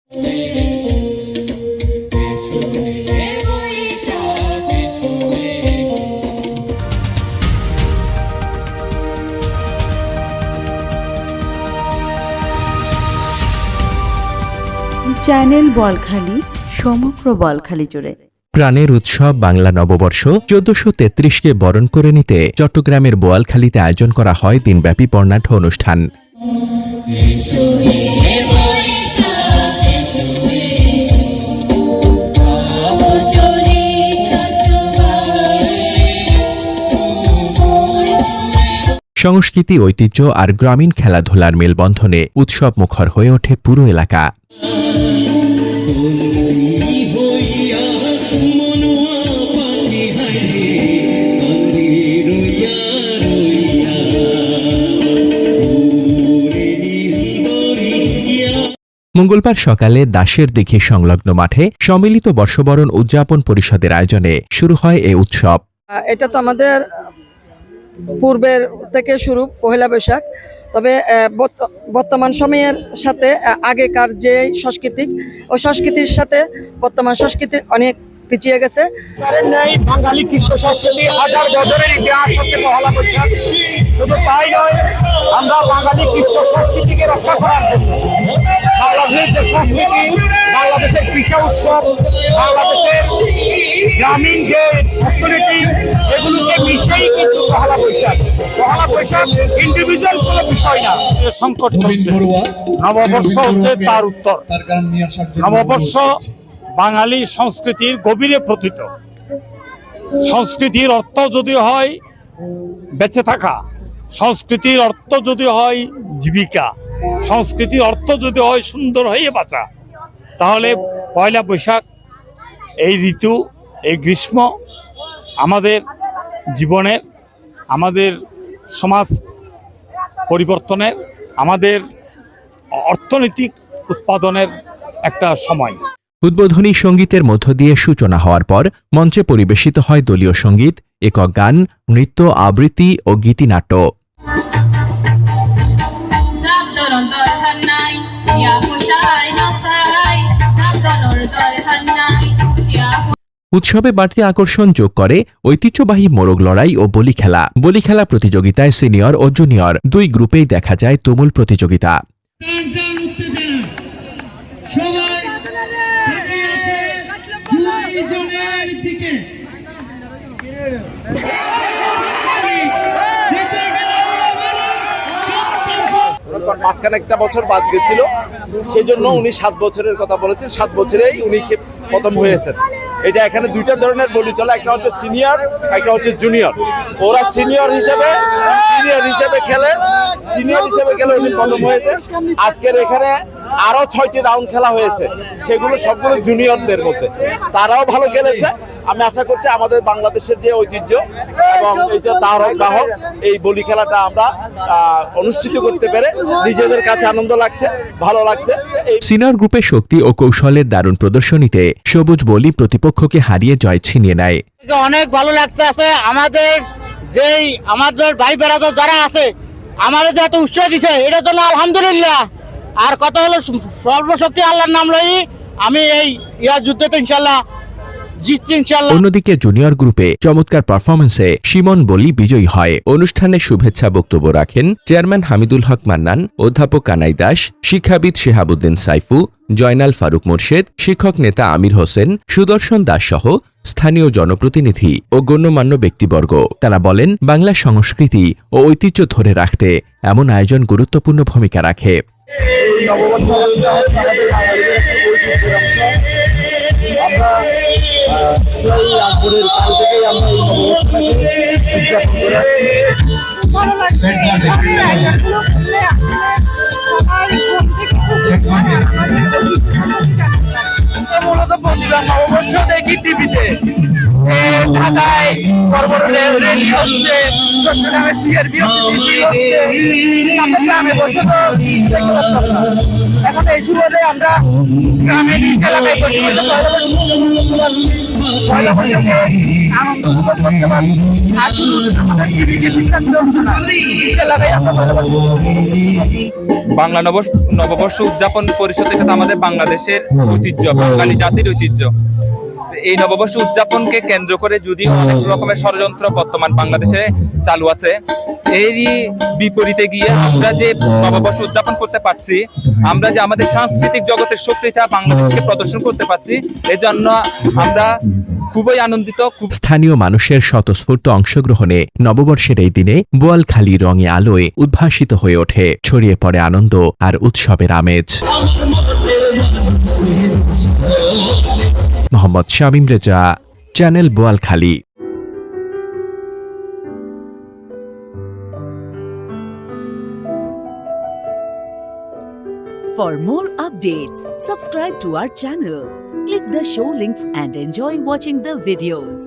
Channel Balkhali, সমগ্র বলখালি জুড়ে প্রাণের উৎসব বাংলা নববর্ষ 1433কে বরণ করে নিতে চট্টগ্রামের বোয়ালখালীতে আয়োজন করা হয় দিনব্যাপী বর্ণাঢ্য অনুষ্ঠান। সংস্কৃতি, ঐতিহ্য আর গ্রামীণ খেলাধুলার মেলবন্ধনে উৎসব মুখর হয়ে ওঠে পুরো এলাকা। মঙ্গলবার সকালে দাসের দিঘি সংলগ্ন মাঠে সম্মিলিত বর্ষবরণ উদযাপন পরিষদের আয়োজনে শুরু হয় এ উৎসব। এটা তো আমাদের পূর্বের থেকে শুরু, পহেলা বৈশাখ। তবে বর্তমান সময়ের সাথে আগেকার যে সংস্কৃতি, ওই সংস্কৃতির সাথে বর্তমান সংস্কৃতির অনেক পিছিয়ে গেছে। বাঙালি কৃষ্ণ সংস্কৃতি হাজার বছরের ইতিহাস হচ্ছে পহেলা বৈশাখ। শুধু তাই নয়, আমরা বাঙালি কৃষ্ণ সংস্কৃতিকে রক্ষা করার জন্য বাংলাদেশের যে সংস্কৃতি, বাংলাদেশের কৃষি উৎসব, বাংলাদেশের গ্রামীণ যে অর্থনীতি, এগুলোকে মিশেই কিন্তু পহেলা বৈশাখ ইন্ডিভিজুয়াল কোনো বিষয় না। সংকট চলছে, নববর্ষ হচ্ছে তার উত্তর। নববর্ষ বাঙালি সংস্কৃতির গভীরে প্রথিত। সংস্কৃতির অর্থ যদি হয় বেঁচে থাকা, সংস্কৃতির অর্থ যদি হয় জীবিকা, সংস্কৃতির অর্থ যদি হয় সুন্দর হয়ে বাঁচা, তাহলে পয়লা বৈশাখ এই ঋতু, এই গ্রীষ্ম আমাদের জীবনের, আমাদের সমাজ পরিবর্তনের, আমাদের অর্থনৈতিক উৎপাদনের একটা সময়। উদ্বোধনী সঙ্গীতের মধ্য দিয়ে সূচনা হওয়ার পর মঞ্চে পরিবেশিত হয় দলীয় সঙ্গীত, একক গান, নৃত্য, আবৃত্তি ও গীতিনাট্য। উৎসবে বাড়তি আকর্ষণ যোগ করে ঐতিহ্যবাহী মোরগ লড়াই ও বলি খেলা প্রতিযোগিতায় সিনিয়র ও জুনিয়র দুই গ্রুপেই দেখা যায় তুমুল প্রতিযোগিতা। মাঝখানে একটা বছর বাদ গেছিল, সেই জন্য উনি 7 বছরের কথা বলেছেন। 7 বছরেই উনি প্রথম হয়েছেন। এটা এখানে দুইটা ধরনের বলি চলে, একটা হচ্ছে সিনিয়র, একটা হচ্ছে জুনিয়র। ওরা সিনিয়র হিসেবে খেলে উনি প্রথম হয়েছে। আজকের এখানে আরো 6টি রাউন্ড খেলা হয়েছে, সেগুলো সবগুলো জুনিয়রদের মধ্যে। তারাও ভালো খেলেছে। আমি আশা করছি আমাদের বাংলাদেশের যে ঐতিহ্য এবং এই যে দাহক, এই বলি খেলাটা আমরা অনুষ্ঠিত করতে পেরে নিজেদের কাছে আনন্দ লাগছে, ভালো লাগছে। সিনিয়র গ্রুপে শক্তি ও কৌশলের দারুণ প্রদর্শনীতে সবুজ বলি প্রতিপক্ষকে হারিয়ে জয় ছিনিয়ে নেয়। অনেক ভালো লাগছে। আমাদের ভাই বেড়াদার যারা আছে, আমাদের যে এত উৎসাহ দিছে, এটার জন্য আলহামদুলিল্লাহ। আর কথা হলো, সর্বশক্তি আল্লাহর নাম লই আমি এই যুদ্ধে ইনশাল্লাহ জিতছি ইনশাল্লাহ। অন্যদিকে জুনিয়র গ্রুপে চমৎকার পারফরমেন্সে সিমন বলি বিজয়ী হয়। অনুষ্ঠানে শুভেচ্ছা বক্তব্য রাখেন চেয়ারম্যান হামিদুল হক মান্নান, অধ্যাপক কানাই দাস, শিক্ষাবিদ শেহাবুদ্দিন সাইফু, জয়নাল ফারুক মোর্শেদ, শিক্ষক নেতা আমির হোসেন, সুদর্শন দাস সহ স্থানীয় জনপ্রতিনিধি ও গণ্যমান্য ব্যক্তিবর্গ। তারা বলেন, বাংলা সংস্কৃতি ও ঐতিহ্য ধরে রাখতে এমন আয়োজন গুরুত্বপূর্ণ ভূমিকা রাখে। মূলত প্রতিবার নববর্ষ দেখি টিভিতে, ঢাকায় বড় র্যালি হচ্ছে, চট্টগ্রামে সিআরবি হচ্ছে, গ্রামে বসে তো দেখতে পাচ্ছি না। এখন এই সুবাদে আমরা গ্রামে নিজ এলাকায় বসে বসে পয়লা বৈশাখে আনন্দ উপভোগ করতে পারছি। আর শুধু আমাদের টিভিকে বিখ্যাত হচ্ছে না, নিজ এলাকায় আমরা পয়লা বৈশাখ বাংলা নববর্ষ উদযাপন পরিষদ, এটা তো আমাদের বাংলাদেশের ঐতিহ্য, বাঙালি জাতির ঐতিহ্য। এই নববর্ষ উদযাপনকে কেন্দ্র করে যদিও অনেক রকমের ষড়যন্ত্র বর্তমান বাংলাদেশে চালু আছে, এরই বিপরীতে গিয়ে আমরা যে নববর্ষ উদযাপন করতে পারছি, আমরা যে আমাদের সাংস্কৃতিক জগতের শক্তিটা বাংলাদেশকে প্রদর্শন করতে পারছি, এজন্য আমরা খুবই আনন্দিত। স্থানীয় মানুষের স্বতঃস্ফূর্ত অংশগ্রহণে নববর্ষের এই দিনে বোয়ালখালী রঙে আলোয় উদ্ভাসিত হয়ে ওঠে, ছড়িয়ে পড়ে আনন্দ আর উৎসবের আমেজ। Mohammad Shamim Reza, channel Boalkhali. For more updates, subscribe to our channel, click the show links and enjoy watching the videos.